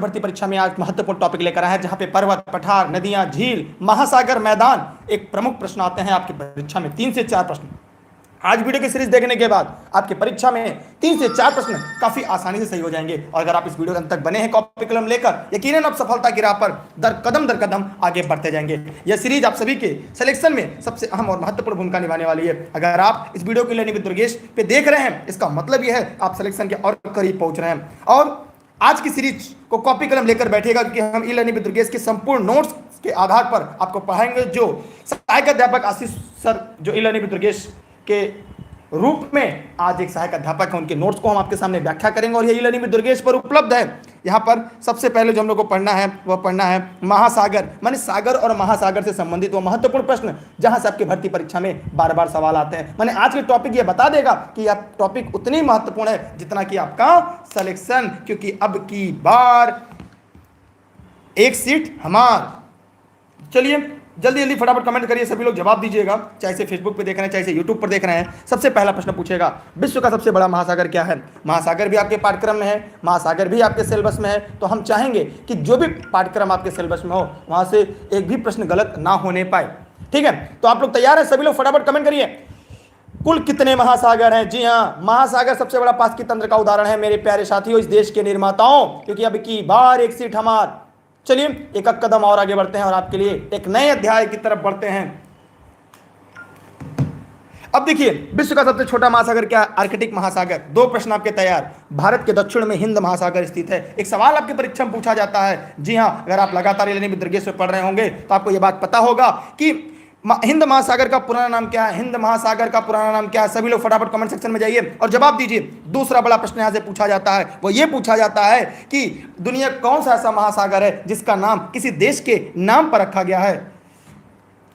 भर्ती परीक्षा में आज महत्वपूर्ण टॉपिक लेकर आए हैं, जहां पे पर्वत, पठार, नदियां, झील, महासागर, मैदान एक प्रमुख प्रश्न आते हैं आपकी परीक्षा में। 3 से 4 प्रश्न आज वीडियो की सीरीज देखने के बाद आपकी परीक्षा में 3 से 4 प्रश्न काफी आसानी से सही हो जाएंगे। और अगर आप इस वीडियो के अंत तक बने हैं कॉपी कलम लेकर, यकीनन आप सफलता की राह पर दर कदम आगे बढ़ते जाएंगे। यह सीरीज आप सभी के सिलेक्शन में सबसे अहम और महत्वपूर्ण भूमिका निभाने वाली है। अगर आप इस वीडियो को लर्निंग विद दुर्गेश पे देख रहे हैं, इसका मतलब यह है आप सिलेक्शन के और करीब पहुंच रहे हैं। और आज की सीरीज को कॉपी कलम लेकर बैठेगा, क्योंकि हम ई लर्निंग विद दुर्गेश के संपूर्ण नोट्स के आधार पर आपको पढ़ाएंगे, जो सहायक अध्यापक आशीष सर जो ई लर्निंग विद दुर्गेश के रूप में आज एक सहायक अध्यापक है, उनके नोट्स को हम आपके सामने व्याख्या करेंगे और ये ई लर्निंग विद दुर्गेश पर उपलब्ध है। यहाँ पर सबसे पहले जो हम लोग को पढ़ना है वह पढ़ना है महासागर, माने सागर और महासागर से संबंधित वो महत्वपूर्ण प्रश्न जहां से आपकी भर्ती परीक्षा में बार बार सवाल आते हैं। माने आज के टॉपिक ये बता देगा कि यह टॉपिक उतनी महत्वपूर्ण है जितना कि आपका सिलेक्शन, क्योंकि अब की बार एक सीट हमार। चलिए जल्दी जल्दी फटाफट कमेंट करिए, सभी लोग जवाब दीजिएगा, चाहे से फेसबुक पे देख रहे हैं चाहे से यूट्यूब पर देख रहे हैं। सबसे पहला प्रश्न पूछेगा, विश्व का सबसे बड़ा महासागर क्या है? महासागर भी आपके पाठ्यक्रम में है, महासागर भी आपके सिलेबस में है, तो हम चाहेंगे कि जो भी पाठ्यक्रम आपके सिलेबस में हो वहां से एक भी प्रश्न गलत ना होने पाए। ठीक है, तो आप लोग तैयार हैं? सभी लोग फटाफट कमेंट करिए। कुल कितने महासागर हैं? जी हाँ, महासागर सबसे बड़ा पारस्परिक तंत्र का उदाहरण है मेरे प्यारे साथियों, इस देश के निर्माताओं, क्योंकि अब की बार एक सीट हमार। चलिए एक कदम और आगे बढ़ते हैं और आपके लिए एक नए अध्याय की तरफ बढ़ते हैं। अब देखिए, विश्व का सबसे छोटा महासागर क्या? आर्कटिक महासागर। 2 प्रश्न आपके तैयार। भारत के दक्षिण में हिंद महासागर स्थित है। एक सवाल आपकी परीक्षा में पूछा जाता है। जी हाँ, अगर आप लगातार ई लर्निंग विद दुर्गेश पढ़ रहे होंगे तो आपको यह बात पता होगा कि हिंद महासागर का पुराना नाम क्या है? हिंद महासागर का पुराना नाम क्या है? सभी लोग फटाफट कमेंट सेक्शन में जाइए और जवाब दीजिए। दूसरा बड़ा प्रश्न यहां से पूछा जाता है, वो ये पूछा जाता है कि दुनिया कौन सा ऐसा महासागर है जिसका नाम किसी देश के नाम पर रखा गया है?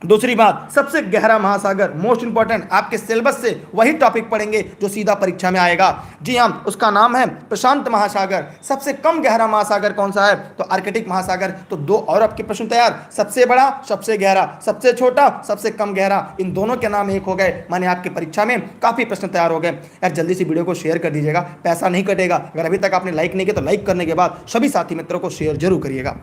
दूसरी बात, सबसे गहरा महासागर, मोस्ट इंपॉर्टेंट, आपके सिलेबस से वही टॉपिक पढ़ेंगे जो सीधा परीक्षा में आएगा। जी हाँ, उसका नाम है प्रशांत महासागर। सबसे कम गहरा महासागर कौन सा है? तो आर्कटिक महासागर। तो 2 और आपके प्रश्न तैयार, सबसे बड़ा, सबसे गहरा, सबसे छोटा, सबसे कम गहरा, इन दोनों के नाम एक हो गए, माने आपकी परीक्षा में काफी प्रश्न तैयार हो गए। यार जल्दी से वीडियो को शेयर कर दीजिएगा, पैसा नहीं कटेगा। अगर अभी तक आपने लाइक नहीं किया तो लाइक करने के बाद सभी साथी मित्रों को शेयर जरूर करिएगा।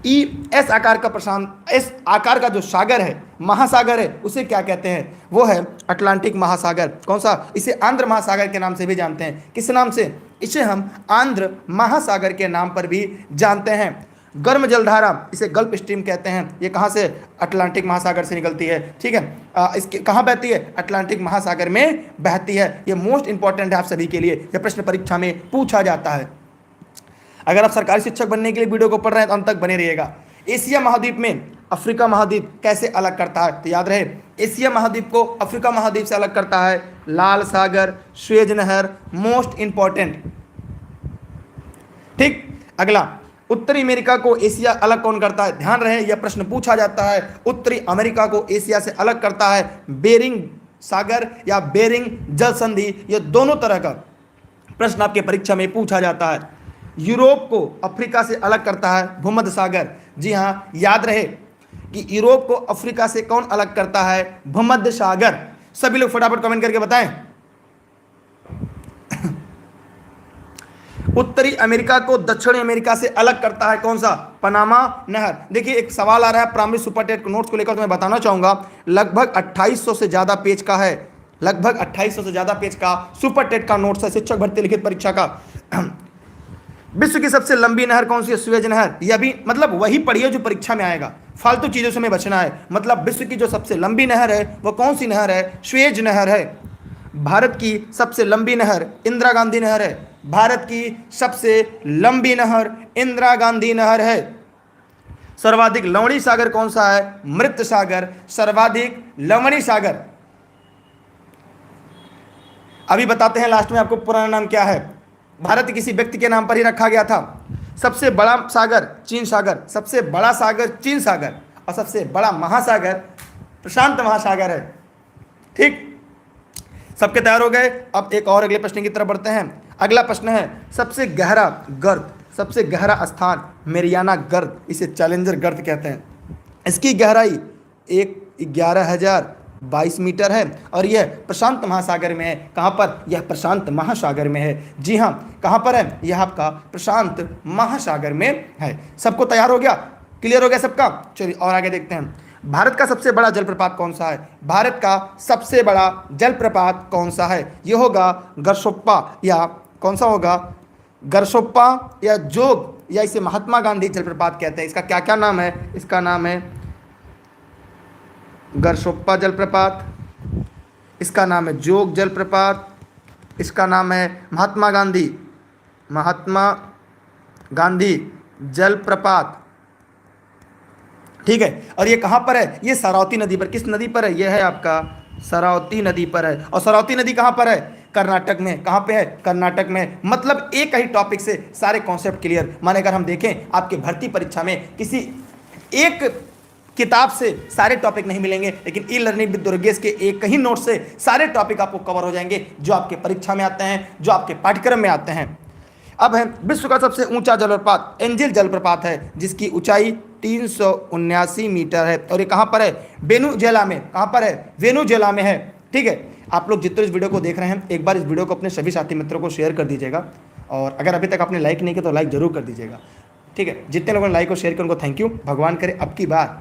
एस आकार का प्रशांत, एस आकार का जो सागर है, महासागर है, उसे क्या कहते हैं? वो है अटलांटिक महासागर। कौन सा? इसे आंध्र महासागर के नाम से भी जानते हैं। किस नाम से? इसे हम आंध्र महासागर के नाम पर भी जानते हैं। गर्म जलधारा, इसे गल्फ स्ट्रीम कहते हैं। ये कहाँ से? अटलांटिक महासागर से निकलती है। ठीक है, इसके कहाँ बहती है? अटलांटिक महासागर में बहती है। ये मोस्ट इंपॉर्टेंट है आप सभी के लिए, यह प्रश्न परीक्षा में पूछा जाता है। अगर आप सरकारी शिक्षक बनने के लिए वीडियो को पढ़ रहे हैं तो अंत तक बने रहिएगा। एशिया महाद्वीप में अफ्रीका महाद्वीप कैसे अलग करता है? तो याद रहे, एशिया महाद्वीप को अफ्रीका महाद्वीप से अलग करता है लाल सागर, सुएज नहर, मोस्ट इंपॉर्टेंट। ठीक, अगला, उत्तरी अमेरिका को एशिया अलग कौन करता है? ध्यान रहे, यह प्रश्न पूछा जाता है। उत्तरी अमेरिका को एशिया से अलग करता है बेरिंग सागर या बेरिंग जल संधि। यह दोनों तरह का प्रश्न आपके परीक्षा में पूछा जाता है। यूरोप को अफ्रीका से अलग करता है भूमध्य सागर। जी हाँ, याद रहे कि यूरोप को अफ्रीका से कौन अलग करता है? भूमध्य सागर। सभी लोग फटाफट कमेंट करके बताएं। उत्तरी अमेरिका को दक्षिणी अमेरिका से अलग करता है कौन सा? पनामा नहर। देखिए एक सवाल आ रहा है प्राइमरी सुपर टेट नोट्स को लेकर, तो मैं बताना चाहूंगा लगभग 2800 से ज्यादा पेज का है, लगभग 2800 से ज्यादा पेज का सुपर टेट का नोट्स है शिक्षक भर्ती लिखित परीक्षा का। विश्व की सबसे लंबी नहर कौन सी है? सुएज नहर। यह भी मतलब वही पढ़िए जो परीक्षा में आएगा, फालतू चीजों से हमें बचना है। मतलब विश्व की जो सबसे लंबी नहर है वो कौन सी नहर है? सुएज नहर है। भारत की सबसे लंबी नहर इंदिरा गांधी नहर है। भारत की सबसे लंबी नहर इंदिरा गांधी नहर है। सर्वाधिक लवणीय सागर कौन सा है? मृत सागर। सर्वाधिक लवणीय सागर। अभी बताते हैं लास्ट में आपको पुराना नाम क्या है। भारत किसी व्यक्ति के नाम पर ही रखा गया था। सबसे बड़ा सागर चीन सागर, सबसे बड़ा सागर चीन सागर, और सबसे बड़ा महासागर प्रशांत महासागर है। ठीक, सबके तैयार हो गए? अब एक और अगले प्रश्न की तरफ बढ़ते हैं। अगला प्रश्न है सबसे गहरा गर्त, सबसे गहरा स्थान मेरियाना गर्त, इसे चैलेंजर गर्त कहते हैं। इसकी गहराई 11,000 22 मीटर है और यह प्रशांत महासागर में है। कहाँ पर? यह प्रशांत महासागर में है। जी हाँ, कहाँ पर है? यह आपका प्रशांत महासागर में है। सबको तैयार हो गया? क्लियर हो गया सबका? चलिए और आगे देखते हैं। भारत का सबसे बड़ा जलप्रपात कौन सा है? भारत का सबसे बड़ा जलप्रपात कौन सा है? यह होगा गरसोप्पा, या कौन सा होगा? गरसोप्पा या जोग, या इसे महात्मा गांधी जलप्रपात कहते हैं। इसका क्या क्या नाम है? इसका नाम है गरसोप्पा जलप्रपात, इसका नाम है जोग जलप्रपात, इसका नाम है महात्मा गांधी जलप्रपात। ठीक है, और ये कहाँ पर है? ये सरौती नदी पर। किस नदी पर है? ये है आपका सरौती नदी पर है। और सरौती नदी कहाँ पर है? कर्नाटक में। कहाँ पे है? कर्नाटक में। मतलब एक ही टॉपिक से सारे कॉन्सेप्ट क्लियर। माने अगर हम देखें आपके भर्ती परीक्षा में किसी एक किताब से सारे टॉपिक नहीं मिलेंगे, लेकिन ई लर्निंग विद दुर्गेश के एक ही नोट से सारे टॉपिक आपको कवर हो जाएंगे जो आपके परीक्षा में आते हैं, जो आपके पाठ्यक्रम में आते हैं। अब है विश्व का सबसे ऊंचा जलप्रपात एंजिल जलप्रपात है, जिसकी ऊंचाई 379 मीटर है और ये कहाँ पर है? वेनेजुएला में। कहाँ पर है? वेनेजुएला में है। ठीक है, आप लोग जितने इस वीडियो को देख रहे हैं, एक बार इस वीडियो को अपने सभी साथी मित्रों को शेयर कर दीजिएगा, और अगर अभी तक आपने लाइक नहीं किया तो लाइक जरूर कर दीजिएगा। ठीक है, जितने लोगों ने लाइक और शेयर किया उनको थैंक यू। भगवान करे अब की बार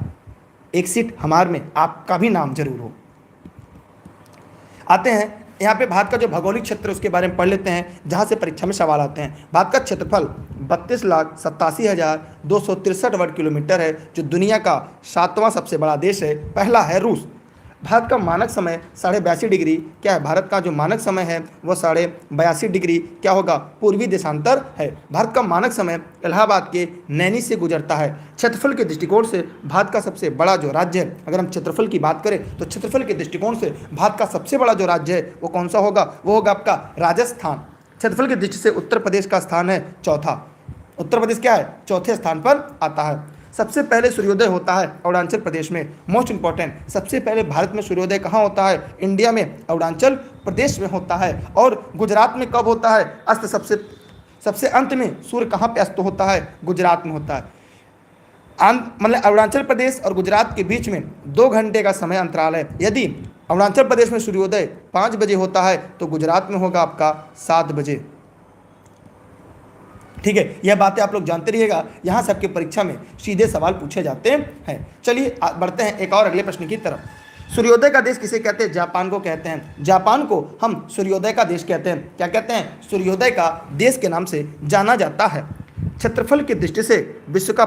एक सीट हमार में आपका भी नाम जरूर हो। आते हैं यहाँ पे भारत का जो भौगोलिक क्षेत्र है उसके बारे में पढ़ लेते हैं, जहाँ से परीक्षा में सवाल आते हैं। भारत का क्षेत्रफल 32,87,263 वर्ग किलोमीटर है, जो दुनिया का 7वां सबसे बड़ा देश है। पहला है रूस। भारत का मानक समय 82.5 डिग्री क्या है? भारत का जो मानक समय है वो 82.5 डिग्री क्या होगा? पूर्वी देशांतर है। भारत का मानक समय इलाहाबाद के नैनी से गुजरता है। क्षेत्रफल के दृष्टिकोण से भारत का सबसे बड़ा जो राज्य है, अगर हम क्षेत्रफल की बात करें तो क्षेत्रफल के दृष्टिकोण से भारत का सबसे बड़ा जो राज्य है वो कौन सा होगा? वो होगा आपका राजस्थान। क्षेत्रफल की दृष्टि से उत्तर प्रदेश का स्थान है चौथा। उत्तर प्रदेश क्या है? चौथे स्थान पर आता है। सबसे पहले सूर्योदय होता है अरुणाचल प्रदेश में। मोस्ट इंपॉर्टेंट, सबसे पहले भारत में सूर्योदय कहाँ होता है? इंडिया में अरुणाचल प्रदेश में होता है। और गुजरात में कब होता है अस्त? सबसे अंत में सूर्य कहाँ पे अस्त होता है? गुजरात में होता है। मतलब अरुणाचल प्रदेश और गुजरात के बीच में 2 घंटे का समय अंतराल है। यदि अरुणाचल प्रदेश में सूर्योदय 5 बजे होता है तो गुजरात में होगा आपका 7 बजे। ठीक है, यह बातें आप लोग जानते रहिएगा, यहाँ सबके परीक्षा में सीधे सवाल पूछे जाते हैं। चलिए बढ़ते हैं एक और अगले प्रश्न की तरफ। सूर्योदय का देश किसे कहते हैं? जापान को कहते हैं। जापान को हम सूर्योदय का देश कहते हैं। क्या कहते हैं? सूर्योदय का देश के नाम से जाना जाता है। क्षेत्रफल की दृष्टि से विश्व का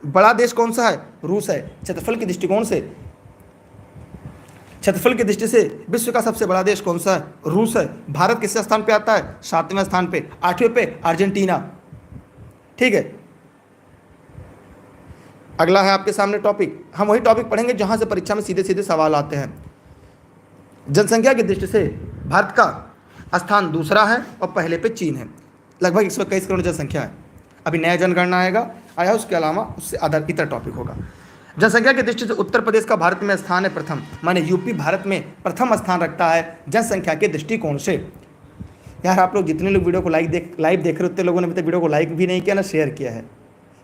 बड़ा देश कौन सा है? रूस है। क्षेत्रफल की दृष्टिकोण से, क्षेत्रफल की दृष्टि से विश्व का सबसे बड़ा देश कौन सा है? रूस है। भारत किस स्थान पे आता है? 7वें स्थान पे। 8वें पे अर्जेंटीना। ठीक है, अगला है आपके सामने टॉपिक। हम वही टॉपिक पढ़ेंगे जहां से परीक्षा में सीधे सीधे सवाल आते हैं। जनसंख्या की दृष्टि से भारत का स्थान दूसरा है और पहले पे चीन है। लगभग 121 करोड़ जनसंख्या है। अभी नया जनगणना आया उसके अलावा उससे आधार इतर टॉपिक होगा। जनसंख्या की दृष्टि से उत्तर प्रदेश का भारत में स्थान है प्रथम, माने यूपी भारत में प्रथम स्थान रखता है जनसंख्या के दृष्टिकोण से। यार आप लोग जितने लोग वीडियो को लाइव देख रहे हो, उतने लोगों ने अभी तक वीडियो को लाइक भी नहीं किया ना शेयर किया है।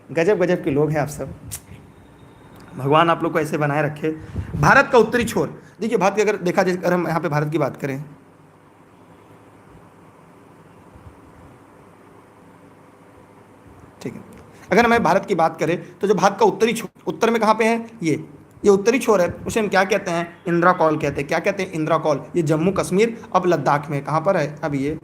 गजब गजब के लोग हैं आप सब। भगवान आप लोग को ऐसे बनाए रखे। भारत का उत्तरी छोर, देखिए भारत की अगर देखा जाए, अगर हम यहाँ पे भारत की बात करें, ठीक है, अगर हमें भारत की बात करें तो जो भारत का उत्तरी छोर, उत्तर में कहाँ पे है? ये उत्तरी छोर है, उसे हम क्या कहते हैं? इंद्राकौल कहते हैं। क्या कहते हैं? इंद्राकौल। ये जम्मू कश्मीर अब लद्दाख में, कहाँ पर है? अब ये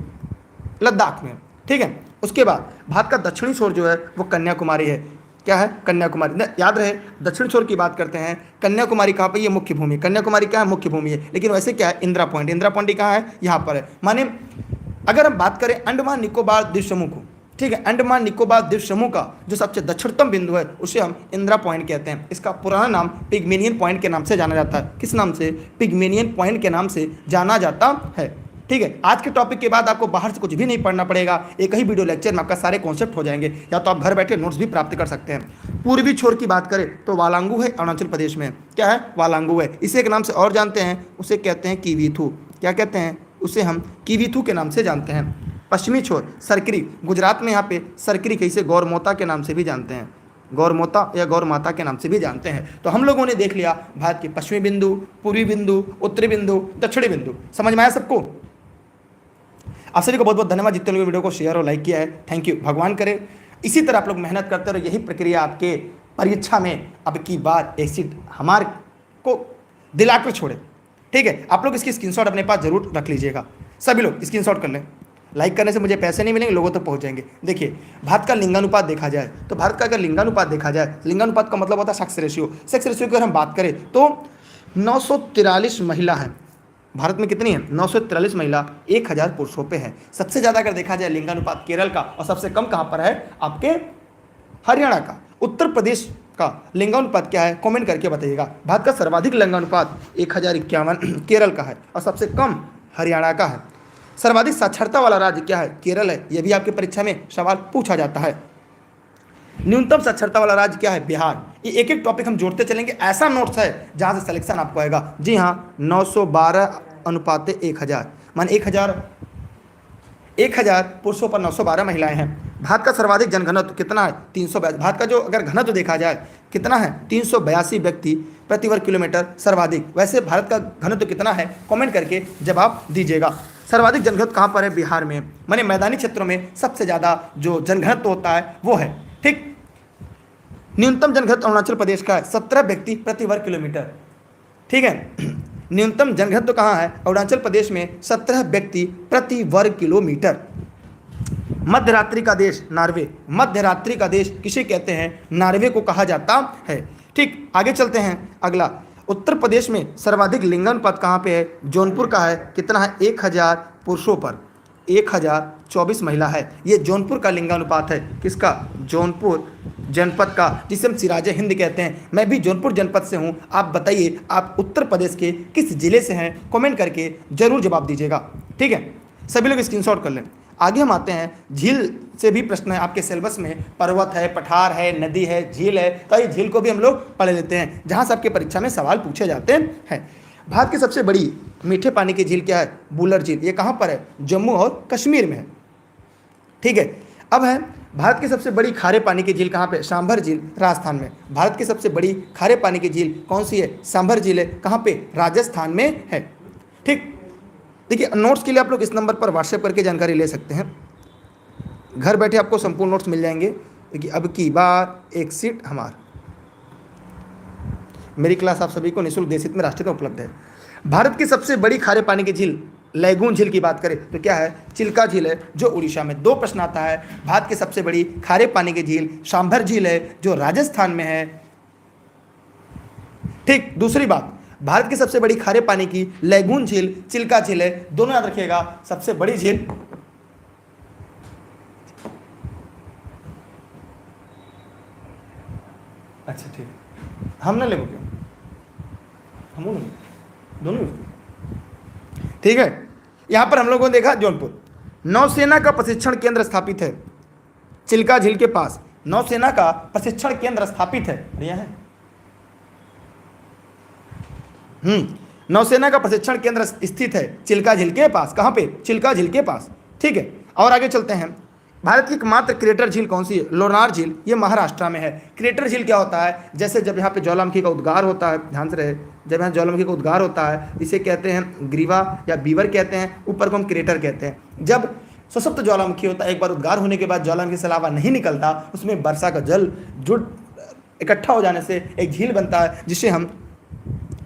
लद्दाख में। ठीक है, उसके बाद भारत का दक्षिणी छोर जो है वो कन्याकुमारी है। क्या है? कन्याकुमारी। याद रहे, दक्षिण छोर की बात करते हैं, कन्याकुमारी कहाँ पे? ये मुख्य भूमि। कन्याकुमारी क्या है? मुख्य भूमि है। लेकिन वैसे क्या है? इंदिरा पॉइंट। इंदिरा पॉइंट कहाँ है? यहाँ पर है। माने अगर हम बात करें अंडमान निकोबार द्वीप समूह को, ठीक है, अंडमान निकोबार द्वीप समूह का जो सबसे दक्षिणतम बिंदु है उसे हम इंदिरा पॉइंट कहते हैं। इसका पुराना नाम पिग्मेलियन पॉइंट के नाम से जाना जाता है। किस नाम से? पिग्मेलियन पॉइंट के नाम से जाना जाता है। ठीक है, आज के टॉपिक के बाद आपको बाहर से कुछ भी नहीं पढ़ना पड़ेगा, एक ही वीडियो लेक्चर में आपका सारे कॉन्सेप्ट हो जाएंगे, या तो आप घर बैठे नोट्स भी प्राप्त कर सकते हैं। पूर्वी छोर की बात करें तो वालांगू है अरुणाचल प्रदेश में। क्या है? वालांगू है। इसे एक नाम से और जानते हैं, उसे कहते हैं कीवीथू। क्या कहते हैं? उसे हम कीवीथू के नाम से जानते हैं। पश्चिमी छोर सरकरी, गुजरात में यहाँ पे सरकरी, कैसे गौरमोता के नाम से भी जानते हैं। गौरमोता या गौर माता के नाम से भी जानते हैं। तो हम लोगों ने देख लिया भारत के पश्चिमी बिंदु, पूर्वी बिंदु, उत्तरी बिंदु, दक्षिणी बिंदु। समझ में आया सबको? आप सभी को बहुत बहुत धन्यवाद जितने लोगों वीडियो को शेयर और लाइक किया है। Thank you. भगवान करे इसी तरह आप लोग मेहनत करते रहो, यही प्रक्रिया आपके परीक्षा में अब की बार एक सीट हमारे को दिलाकर छोड़े। ठीक है, आप लोग इसकी स्क्रीनशॉट अपने पास जरूर रख लीजिएगा। सभी लोग स्क्रीनशॉट कर लें। लाइक करने से मुझे पैसे नहीं मिलेंगे, लोगों तक पहुंचेंगे। देखिए, भारत का लिंगानुपात देखा जाए तो भारत का अगर लिंगानुपात देखा जाए, लिंगानुपात का मतलब होता है सेक्स रेशियो। सेक्स रेशियो की अगर हम बात करें तो 943 महिला हैं। भारत में कितनी है? 943 महिला 1000 पुरुषों पे है। सबसे ज़्यादा अगर देखा जाए लिंगानुपात केरल का, और सबसे कम कहाँ पर है? आपके हरियाणा का। उत्तर प्रदेश का लिंगानुपात क्या है? कमेंट करके बताइएगा। भारत का सर्वाधिक लिंगानुपात 1051 केरल का है और सबसे कम हरियाणा का है। सर्वाधिक साक्षरता वाला राज्य क्या है? केरल है। यह भी आपकी परीक्षा में सवाल पूछा जाता है। न्यूनतम साक्षरता वाला राज्य क्या है? बिहार। ये एक एक टॉपिक हम जोड़ते चलेंगे। ऐसा नोट्स है जहां से सिलेक्शन आपको आएगा। जी हाँ, 912 अनुपात 1000, मान 1000 पुरुषों पर 912 महिलाएं हैं। भारत का सर्वाधिक जनघनत्व कितना है? 382। भारत का जो अगर घनत्व देखा जाए कितना है? 382 व्यक्ति प्रति वर्ग किलोमीटर सर्वाधिक। वैसे भारत का घनत्व कितना है? कमेंट करके जवाब दीजिएगा। सर्वाधिक जनघनत्व कहाँ पर है? बिहार में। माने मैदानी क्षेत्रों में सबसे ज़्यादा जो जनघनत्व होता है वो है। ठीक। न्यूनतम जनघनत्व अरुणाचल प्रदेश का है, 17 व्यक्ति प्रति वर्ग किलोमीटर। ठीक है, न्यूनतम जनघनत्व कहाँ है? अरुणाचल प्रदेश में 17 व्यक्ति प्रति वर्ग किलोमीटर। मध्यरात्रि का देश नॉर्वे। मध्यरात्रि का देश किसे कहते हैं? नॉर्वे को कहा जाता है। ठीक, आगे चलते हैं। अगला, उत्तर प्रदेश में सर्वाधिक लिंगानुपात कहाँ पे है? जौनपुर का है। कितना है? 1000 पुरुषों पर 1024 महिला है। ये जौनपुर का लिंगानुपात है। किसका? जौनपुर जनपद का, जिसे हम सिराजे हिंद कहते हैं। मैं भी जौनपुर जनपद से हूँ। आप बताइए आप उत्तर प्रदेश के किस जिले से हैं? कमेंट करके जरूर जवाब दीजिएगा। ठीक है, सभी लोग स्क्रीनशॉट कर लें। आगे हम आते हैं, झील से भी प्रश्न है आपके सिलेबस में। पर्वत है, पठार है, नदी है, झील है, तो ये झील को भी हम लोग पढ़ लेते हैं जहाँ से आपके परीक्षा में सवाल पूछे जाते हैं। भारत की सबसे बड़ी मीठे पानी की झील क्या है? बुलर झील। ये कहाँ पर है? जम्मू और कश्मीर में है। ठीक है, अब है भारत की सबसे बड़ी खारे पानी की झील कहाँ पे? सांभर झील, राजस्थान में। भारत की सबसे बड़ी खारे पानी की झील कौन सी है? सांभर झील है। कहाँ पे? राजस्थान में है। ठीक, देखिए नोट्स के लिए आप लोग इस नंबर पर व्हाट्सएप करके जानकारी ले सकते हैं। घर बैठे आपको संपूर्ण नोट्स मिल जाएंगे। देखिए, अब की बार एक सीट हमार। मेरी क्लास आप सभी को निःशुल्क देशित में राष्ट्रीय में उपलब्ध है। भारत की सबसे बड़ी खारे पानी की झील, लैगून झील की बात करें तो क्या है? चिल्का झील है, जो उड़ीसा में। 2 प्रश्न आता है। भारत की सबसे बड़ी खारे पानी की झील सांभर झील है, जो राजस्थान में है। ठीक, दूसरी बात, भारत की सबसे बड़ी खारे पानी की लैगून झील, चिल्का झील है। दोनों याद रखिएगा। सबसे बड़ी झील अच्छा ठीक, हम ना लेगो क्यों? हम दोनों ठीक है। यहां पर हम लोगों ने देखा जौनपुर। नौसेना का प्रशिक्षण केंद्र स्थापित है चिल्का झील के पास। नौसेना का प्रशिक्षण केंद्र स्थापित है, बढ़िया है। नौसेना का प्रशिक्षण केंद्र स्थित है चिल्का झील के पास। कहां पे? चिल्का झील के पास। ठीक है, और आगे चलते हैं। भारत की एकमात्र क्रेटर झील कौन सी है? लोनार झील। ये महाराष्ट्र में है। क्रेटर झील क्या होता है? जैसे जब यहाँ पे ज्वालामुखी का उद्गार होता है, ध्यान से रहे, जब यहाँ ज्वालामुखी का उद्गार होता है, इसे कहते हैं ग्रीवा या बीवर कहते हैं, ऊपर को हम क्रेटर कहते हैं। जब सशक्त ज्वालामुखी होता है, एक बार उद्गार होने के बाद ज्वालामुखी से लावा नहीं निकलता, उसमें वर्षा का जल जुट इकट्ठा हो जाने से एक झील बनता है, जिसे हम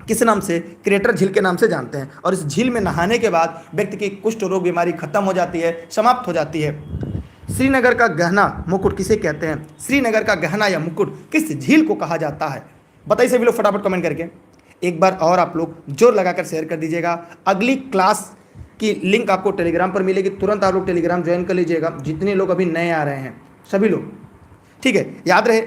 किस नाम से? क्रेटर झील के नाम से जानते हैं। और इस झील में नहाने के बाद व्यक्ति की कुष्ठ रोग बीमारी खत्म हो जाती है, समाप्त हो जाती है। श्रीनगर का गहना मुकुट किसे कहते हैं? श्रीनगर का गहना या मुकुट किस झील को कहा जाता है? बताइए सभी लोग फटाफट कमेंट करके। एक बार और आप लोग जोर लगाकर शेयर कर दीजिएगा। अगली क्लास की लिंक आपको टेलीग्राम पर मिलेगी, तुरंत आप लोग टेलीग्राम ज्वाइन कर लीजिएगा, जितने लोग अभी नए आ रहे हैं सभी लोग। ठीक है, याद रहे,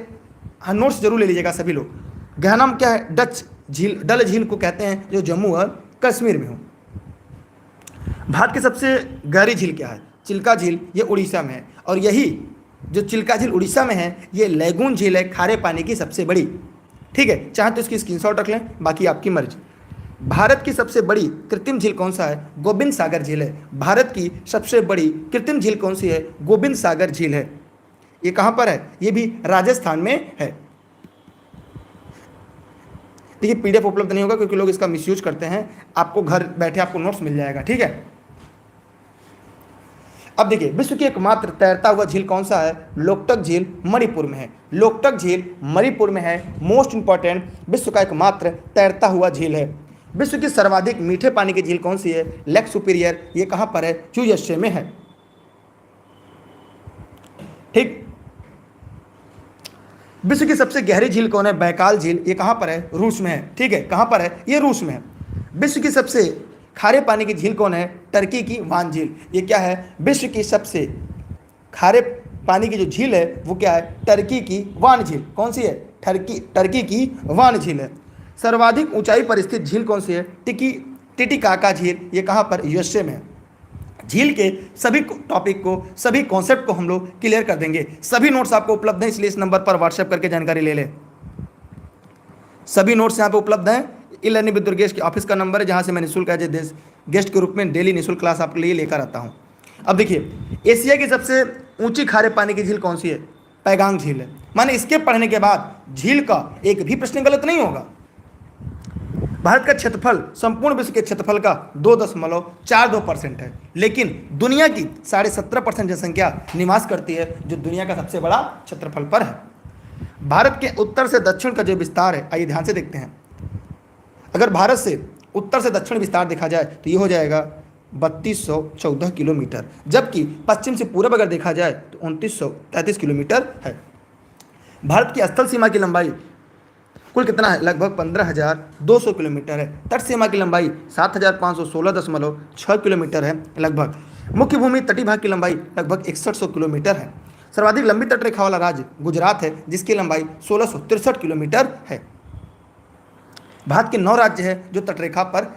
हाँ नोट्स जरूर ले लीजिएगा सभी लोग। गहना क्या है? डच झील, डल झील को कहते हैं, जो जम्मू और कश्मीर में हो। भारत की सबसे गहरी झील क्या है? चिल्का झील। ये उड़ीसा में है। और यही जो चिल्का झील उड़ीसा में है, ये लैगून झील है, खारे पानी की सबसे बड़ी। ठीक है, चाहे तो इसकी स्क्रीनशॉट रख लें, बाकी आपकी मर्जी। भारत की सबसे बड़ी कृत्रिम झील कौन सा है? गोविंद सागर झील है। भारत की सबसे बड़ी कृत्रिम झील कौन सी है? गोविंद सागर झील है। ये कहां पर है? ये भी राजस्थान में है। देखिए पीडीएफ उपलब्ध नहीं होगा क्योंकि लोग इसका मिसयूज करते हैं, आपको घर बैठे आपको नोट्स मिल जाएगा, ठीक है। अब देखिए विश्व की एकमात्र तैरता हुआ झील कौन सा है? लोकटक झील मणिपुर में है। लोकटक झील मणिपुर में है। मोस्ट इंपॉर्टेंट, विश्व का एकमात्र तैरता हुआ झील है। विश्व की सर्वाधिक मीठे पानी की झील कौन सी है? Lake superior. ये कहां पर है? यूएसए में है, ठीक। विश्व की सबसे गहरी झील कौन है? बैकाल झील। ये कहां पर है? रूस में है, ठीक है। कहां पर है? ये रूस में है। विश्व की सबसे खारे पानी की झील कौन है? टर्की की वान झील। ये क्या है? विश्व की सबसे खारे पानी की जो झील है वो क्या है? टर्की की वान झील। कौन सी है? टर्की की वान झील है। सर्वाधिक ऊंचाई पर स्थित झील कौन सी है? टिटिकाका झील। ये कहां पर? यूएसए में है। झील के सभी टॉपिक को, सभी कॉन्सेप्ट को हम लोग क्लियर कर देंगे। सभी नोट्स आपको उपलब्ध हैं, इसलिए इस नंबर पर व्हाट्सएप करके जानकारी ले लें। सभी नोट्स यहाँ पे उपलब्ध हैं। ई लर्निंग विद दुर्गेश के ऑफिस का नंबर है, जहाँ से मैं निःशुल्क एज ए गेस्ट के रूप में डेली निःशुल्क क्लास आपके लिए लेकर आता हूँ। अब देखिए एशिया की सबसे ऊंची खारे पानी की झील कौन सी है? पैगांग झील है। माने इसके पढ़ने के बाद झील का एक भी प्रश्न गलत नहीं होगा। भारत का क्षेत्रफल संपूर्ण विश्व के क्षेत्रफल का 2.42% है, लेकिन दुनिया की 17.5% जनसंख्या निवास करती है, जो दुनिया का सबसे बड़ा क्षेत्रफल पर है। भारत के उत्तर से दक्षिण का जो विस्तार है, आइए ध्यान से देखते हैं। अगर भारत से उत्तर से दक्षिण विस्तार देखा जाए तो ये हो जाएगा 3214 किलोमीटर, जबकि पश्चिम से पूरब अगर देखा जाए तो 2933 किलोमीटर है। भारत की स्थल सीमा की लंबाई कुल कितना है? लगभग 15,200 किलोमीटर है। तट सीमा की लंबाई 7,516.6 किलोमीटर है लगभग। मुख्य भूमि तटीय भाग की लंबाई लगभग 6100 किलोमीटर है। सर्वाधिक लंबी तटरेखा वाला राज्य गुजरात है, जिसकी लंबाई 1663 किलोमीटर है। भारत के 9 राज्य हैं जो तटरेखा पर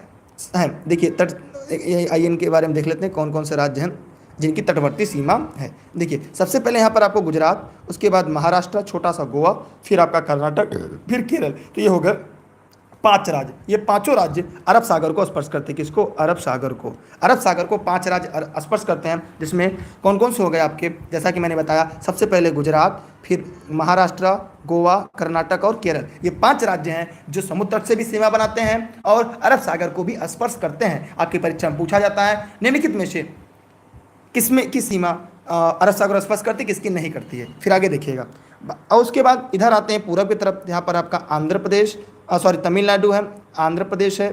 हैं। देखिए आइए के बारे में देख लेते हैं, कौन कौन से राज्य हैं जिनकी तटवर्ती सीमा है। देखिए सबसे पहले यहाँ पर आपको गुजरात, उसके बाद महाराष्ट्र, छोटा सा गोवा, फिर आपका कर्नाटक, फिर केरल। तो ये हो गए 5 राज्य। ये पांचों राज्य अरब सागर को स्पर्श करते हैं। किसको? अरब सागर को। अरब सागर को 5 राज्य स्पर्श करते हैं, जिसमें कौन कौन से हो गए आपके? जैसा कि मैंने बताया, सबसे पहले गुजरात, फिर महाराष्ट्र, गोवा, कर्नाटक और केरल। ये 5 राज्य हैं जो समुद्र तट से भी सीमा बनाते हैं और अरब सागर को भी स्पर्श करते हैं। आपकी परीक्षा में पूछा जाता है निम्नलिखित में से किस सीमा अरब सागर स्पर्श करती है, किसकी नहीं करती है। फिर आगे देखिएगा। और उसके बाद इधर आते हैं पूरब की तरफ, यहाँ पर आपका तमिलनाडु है, आंध्र प्रदेश है,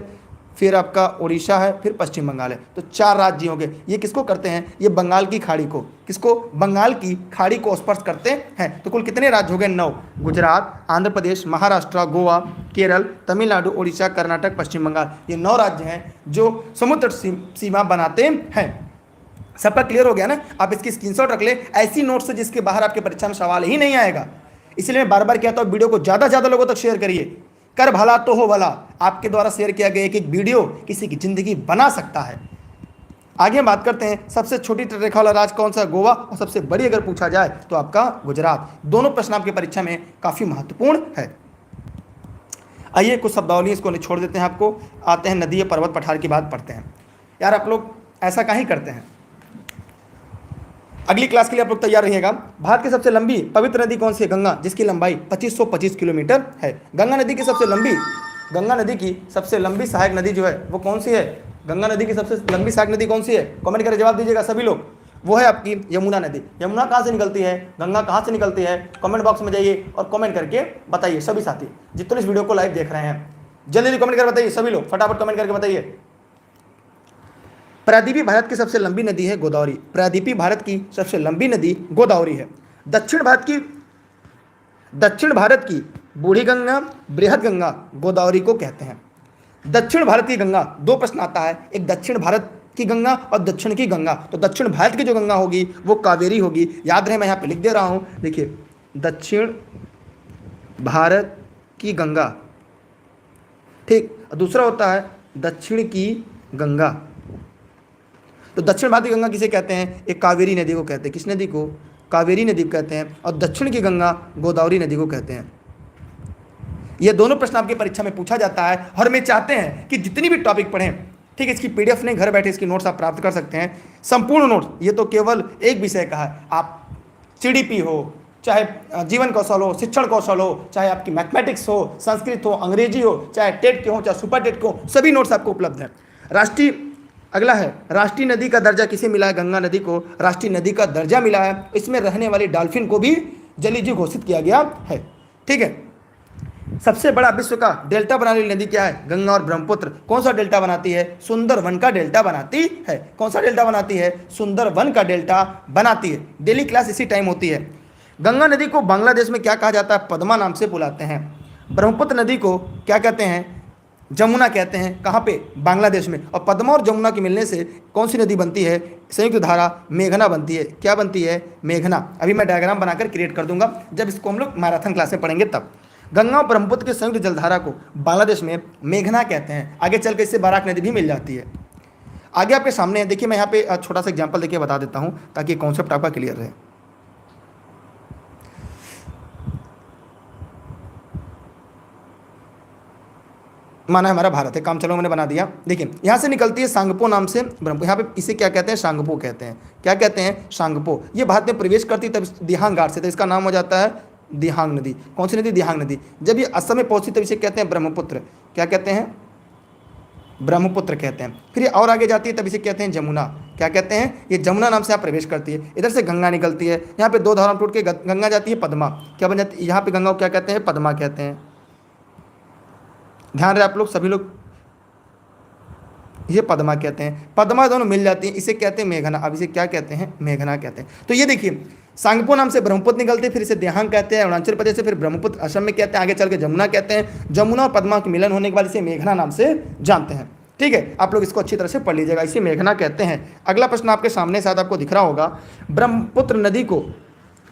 फिर आपका उड़ीसा है, फिर पश्चिम बंगाल है। तो 4 राज्य हो गए। ये किसको करते हैं? ये बंगाल की खाड़ी को, किसको? बंगाल की खाड़ी को स्पर्श करते हैं। तो कुल कितने राज्य हो गए? 9। गुजरात, आंध्र प्रदेश, महाराष्ट्र, गोवा, केरल, तमिलनाडु, उड़ीसा, कर्नाटक, पश्चिम बंगाल। ये 9 राज्य हैं जो समुद्र सीमा बनाते हैं। सबका क्लियर हो गया ना? आप इसकी स्क्रीनशॉट रख ले। ऐसी नोट्स है जिसके बाहर आपके परीक्षा में सवाल ही नहीं आएगा। इसलिए मैं बार बार कहता हूं वीडियो को ज़्यादा से ज़्यादा लोगों तक शेयर करिए। कर भला तो हो भला। आपके द्वारा शेयर किया गया एक वीडियो किसी की जिंदगी बना सकता है। आगे हम बात करते हैं सबसे छोटी तटरेखा वाला राज्य कौन सा? गोवा। और सबसे बड़ी अगर पूछा जाए तो आपका गुजरात। दोनों प्रश्न आपकी परीक्षा में काफ़ी महत्वपूर्ण है। आइए कुछ शब्दावली इसको छोड़ देते हैं। आपको आते हैं नदी, पर्वत, पठार की बात पढ़ते हैं। यार आप लोग ऐसा काहे करते हैं? अगली क्लास के लिए आप लोग तैयार रहिएगा। भारत की सबसे लंबी पवित्र नदी कौन सी है? गंगा, जिसकी लंबाई 2525 किलोमीटर है। गंगा नदी की सबसे लंबी सहायक नदी जो है वो कौन सी है? गंगा नदी की सबसे लंबी सहायक नदी कौन सी है? कमेंट करके जवाब दीजिएगा सभी लोग। वो है आपकी यमुना नदी। यमुना कहाँ से निकलती है? गंगा कहाँ से निकलती है? कमेंट बॉक्स में जाइए और कमेंट करके बताइए सभी साथी जितने इस वीडियो को लाइव देख रहे हैं। जल्दी कमेंट कर बताइए सभी लोग, फटाफट कमेंट करके बताइए। प्रायद्वीपीय भारत की सबसे लंबी नदी है गोदावरी। प्रायद्वीपीय भारत की सबसे लंबी नदी गोदावरी है। दक्षिण भारत की बूढ़ी गंगा, बृहद गंगा गोदावरी को कहते हैं। दक्षिण भारत की गंगा, 2 प्रश्न आता है, एक दक्षिण भारत की गंगा और दक्षिण की गंगा। तो दक्षिण भारत की जो गंगा होगी वो कावेरी होगी। याद रहे, मैं यहाँ पे लिख दे रहा हूँ। देखिए दक्षिण भारत की गंगा, ठीक। और दूसरा होता है दक्षिण की गंगा। तो दक्षिण भारत की गंगा किसे कहते हैं? एक कावेरी नदी को कहते हैं। किस नदी को? कावेरी नदी को कहते हैं। और दक्षिण की गंगा गोदावरी नदी को कहते हैं। ये दोनों प्रश्न आपकी परीक्षा में पूछा जाता है और मैं चाहते हैं कि जितनी भी टॉपिक पढ़ें, ठीक है, इसकी पीडीएफ नहीं, घर बैठे इसकी नोट्स आप प्राप्त कर सकते हैं। संपूर्ण नोट्स, ये तो केवल एक विषय का है। आप सीडीपी हो, चाहे जीवन कौशल हो, शिक्षण कौशल हो, चाहे आपकी मैथमेटिक्स हो, संस्कृत हो, अंग्रेजी हो, चाहे टेट के हो, चाहे सुपर टेट के हो, सभी नोट्स आपको उपलब्ध हैं। राष्ट्रीय अगला है राष्ट्रीय नदी का दर्जा किसे मिला है? गंगा नदी को राष्ट्रीय नदी का दर्जा मिला है। इसमें रहने वाली डॉल्फिन को भी जलीय जीव घोषित किया गया है। ठीक है, सबसे बड़ा विश्व का डेल्टा बनाने वाली नदी क्या है? गंगा और ब्रह्मपुत्र। कौन सा डेल्टा बनाती है? सुंदरवन का डेल्टा बनाती है। कौन सा डेल्टा बनाती है? सुंदरवन का डेल्टा बनाती है। डेली क्लास इसी टाइम होती है। गंगा नदी को बांग्लादेश में क्या कहा जाता है? पद्मा नाम से बुलाते हैं। ब्रह्मपुत्र नदी को क्या कहते हैं? जमुना कहते हैं। कहाँ पे? बांग्लादेश में। और पद्मा और जमुना के मिलने से कौन सी नदी बनती है? संयुक्त धारा मेघना बनती है। क्या बनती है? मेघना। अभी मैं डायग्राम बनाकर क्रिएट कर दूंगा, जब इसको हम लोग मैराथन क्लास में पढ़ेंगे तब। गंगा और ब्रह्मपुत्र के संयुक्त जलधारा को बांग्लादेश में मेघना कहते हैं। आगे चल के इससे बराक नदी भी मिल जाती है। आगे आपके सामने है, देखिए मैं यहाँ पे छोटा सा एग्जाम्पल देके बता देता हूँ ताकि कॉन्सेप्ट आपका क्लियर रहे। माना हमारा भारत है, काम चलो मैंने बना दिया। देखिए यहाँ से निकलती है सांगपो नाम से ब्रह्मपुत्र। यहाँ पे इसे क्या कहते हैं? सांगपो कहते हैं। क्या कहते हैं? सांगपो। ये भारत में प्रवेश करती तब दिहांग घाट से, तो इसका नाम हो जाता है दिहांग नदी। कौन सी नदी? दिहांग नदी। जब ये असम में पहुंची तब इसे कहते हैं ब्रह्मपुत्र। क्या कहते हैं? ब्रह्मपुत्र कहते हैं। फिर ये और आगे जाती है तब इसे कहते हैं जमुना। क्या कहते हैं? ये जमुना नाम से यहाँ प्रवेश करती है। इधर से गंगा निकलती है, यहाँ पे दो धाराएं टूट के गंगा जाती है पद्मा। क्या बन जाती है? यहाँ पे गंगा को क्या कहते हैं? पद्मा कहते हैं। ध्यान रहे आप लोग, सभी लोग, ये पद्मा कहते हैं। पद्मा दोनों मिल जाती है, इसे कहते हैं मेघना। अब इसे क्या कहते हैं? मेघना कहते हैं। तो ये देखिए सांगपो नाम से ब्रह्मपुत्र निकलते हैं, फिर इसे देहांग कहते हैं अरुणाचल प्रदेश से, फिर ब्रह्मपुत्र असम में कहते हैं, आगे चल के जमुना कहते हैं। जमुना और पद्मा के मिलन होने के बाद इसे मेघना नाम से जानते हैं। ठीक है, आप लोग इसको अच्छी तरह से पढ़ लीजिएगा, इसे मेघना कहते हैं। अगला प्रश्न आपके सामने शायद आपको दिख रहा होगा। ब्रह्मपुत्र नदी को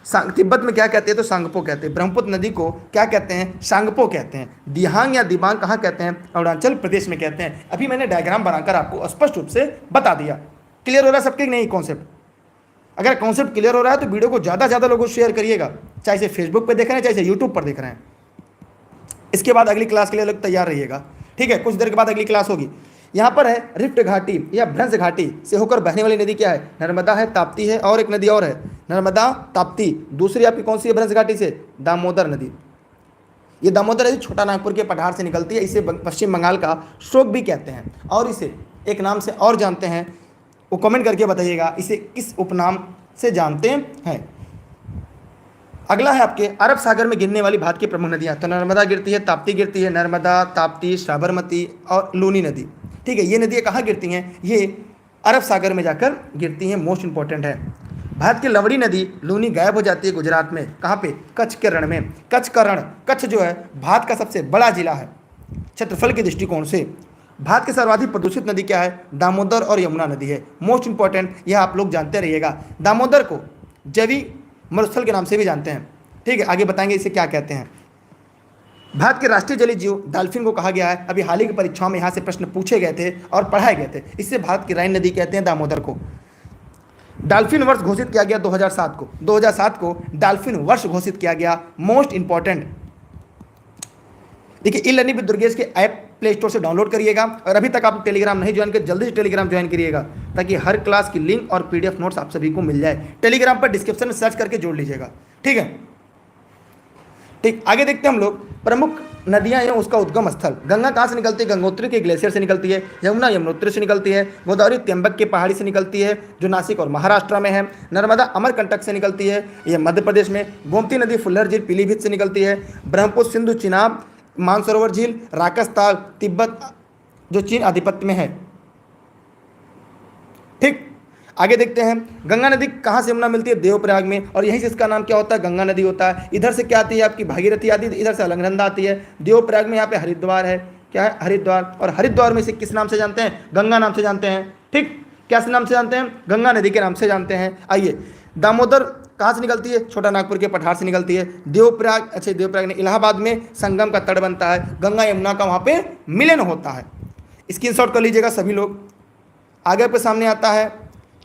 तिब्बत में क्या कहते हैं? तो सांगपो कहते हैं। ब्रह्मपुत्र नदी को क्या कहते हैं? सांगपो कहते हैं। दिहांग या दिबांग कहाँ कहते हैं? अरुणाचल प्रदेश में कहते हैं। अभी मैंने डायग्राम बनाकर आपको स्पष्ट रूप से बता दिया। क्लियर हो रहा है सबके? नहीं कॉन्सेप्ट? अगर कॉन्सेप्ट क्लियर हो रहा है तो वीडियो को ज़्यादा से ज़्यादा लोगों को शेयर करिएगा, चाहे इसे फेसबुक पर देख रहे हैं, चाहे इसे यूट्यूब पर देख रहे हैं। इसके बाद अगली क्लास के लिए लोग तैयार रहिएगा। ठीक है, कुछ देर के बाद अगली क्लास होगी। यहाँ पर है रिफ्ट घाटी या भ्रंश घाटी से होकर बहने वाली नदी क्या है? नर्मदा है, ताप्ती है, और एक नदी और है, नर्मदा ताप्ती। दूसरी आपकी कौन सी है भ्रंश घाटी से? दामोदर नदी। ये दामोदर नदी छोटा नागपुर के पठार से निकलती है। इसे पश्चिम बंगाल का श्लोक भी कहते हैं, और इसे एक नाम से और जानते हैं, वो कमेंट करके बताइएगा इसे किस उपनाम से जानते हैं। अगला है आपके अरब सागर में गिरने वाली भारत की प्रमुख नदियाँ। तो नर्मदा गिरती है, ताप्ती गिरती है, नर्मदा, ताप्ती, साबरमती और लूनी नदी। ठीक है, ये नदियाँ कहाँ गिरती हैं? ये अरब सागर में जाकर गिरती हैं। मोस्ट इंपॉर्टेंट है। भारत की लवड़ी नदी लूनी गायब हो जाती है गुजरात में। कहाँ पे? कच्छ के रण में। कच्छ का रण, कच्छ जो है भारत का सबसे बड़ा जिला है क्षेत्रफल के दृष्टिकोण से। भारत की सर्वाधिक प्रदूषित नदी क्या है? दामोदर और यमुना नदी है। मोस्ट इंपॉर्टेंट, यह आप लोग जानते रहिएगा। दामोदर को जैवी मरुस्थल के नाम से भी जानते हैं। ठीक है, आगे बताएंगे इसे क्या कहते हैं। भारत के राष्ट्रीय जलीय जीव डॉल्फिन को कहा गया है। अभी हाल ही की परीक्षाओं में यहाँ से प्रश्न पूछे गए थे और पढ़ाए गए थे। इससे भारत की राइन नदी कहते हैं दामोदर को। डॉल्फिन वर्ष घोषित किया गया 2007 को। 2007 को डॉल्फिन वर्ष घोषित किया गया। मोस्ट इंपॉर्टेंट, देखिए ई लर्निंग विद दुर्गेश के ऐप प्ले स्टोर से डाउनलोड करिएगा। और अभी तक आप टेलीग्राम नहीं ज्वाइन कर, जल्दी से टेलीग्राम ज्वाइन करिएगा ताकि हर क्लास की लिंक और पीडीएफ नोट्स आप सभी को मिल जाए। टेलीग्राम पर डिस्क्रिप्शन में सर्च करके जोड़ लीजिएगा। ठीक है, ठीक, आगे देखते हैं हम लोग प्रमुख नदियां एवं उसका उद्गम स्थल। गंगा कहाँ से निकलती है? गंगोत्री के ग्लेशियर से निकलती है। यमुना यमुनोत्री से निकलती है। गोदावरी त्र्यंबक के पहाड़ी से निकलती है जो नासिक और महाराष्ट्र में है। नर्मदा अमरकंटक से निकलती है, यह मध्य प्रदेश में। गोमती नदी फुल्लर झील पीलीभीत से निकलती है। ब्रह्मपुत्र सिंधु चिनाब मानसरोवर झील राकसताल तिब्बत जो चीन आधिपत्य में है। ठीक, आगे देखते हैं गंगा नदी कहाँ से यमुना मिलती है? देवप्रयाग में, और यहीं से इसका नाम क्या होता है? गंगा नदी होता है। इधर से क्या आती है? आपकी भागीरथी आती है, इधर से अलकनंदा आती है। देवप्रयाग में यहाँ पे हरिद्वार है। क्या है? हरिद्वार। और हरिद्वार में इसे किस नाम से जानते हैं? गंगा नाम से जानते हैं। ठीक, क्या नाम से जानते हैं? गंगा नदी के नाम से जानते हैं। आइए, दामोदर कहाँ से निकलती है? छोटा नागपुर के पठार से निकलती है। देवप्रयाग, अच्छा देवप्रयाग ने इलाहाबाद में संगम का तट बनता है। गंगा यमुना का वहाँ पे मिलन होता है। स्क्रीनशॉट कर लीजिएगा सभी लोग। आगे आपके सामने आता है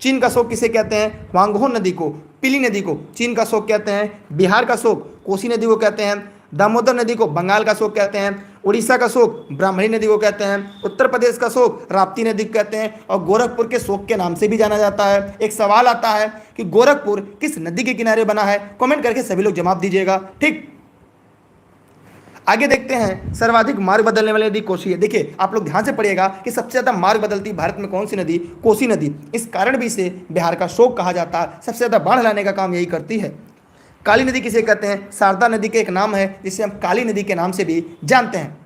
चीन का शोक किसे कहते हैं? वांगहो नदी को, पीली नदी को चीन का शोक कहते हैं। बिहार का शोक कोसी नदी को कहते हैं। दामोदर नदी को बंगाल का शोक कहते हैं। उड़ीसा का शोक ब्राह्मणी नदी को कहते हैं, उत्तर प्रदेश का शोक राप्ती नदी को कहते हैं, और गोरखपुर के शोक के नाम से भी जाना जाता है। एक सवाल आता है कि गोरखपुर किस नदी के किनारे बना है, कमेंट करके सभी लोग जवाब दीजिएगा। ठीक, आगे देखते हैं, सर्वाधिक मार्ग बदलने वाली नदी कोसी है। देखिए आप लोग ध्यान से पढ़िएगा कि सबसे ज्यादा मार्ग बदलती भारत में कौन सी नदी, कोसी नदी। इस कारण भी इसे बिहार का शोक कहा जाता है, सबसे ज्यादा बाढ़ लाने का काम यही करती है। काली नदी किसे कहते हैं, शारदा नदी के एक नाम है जिसे हम काली नदी के नाम से भी जानते हैं।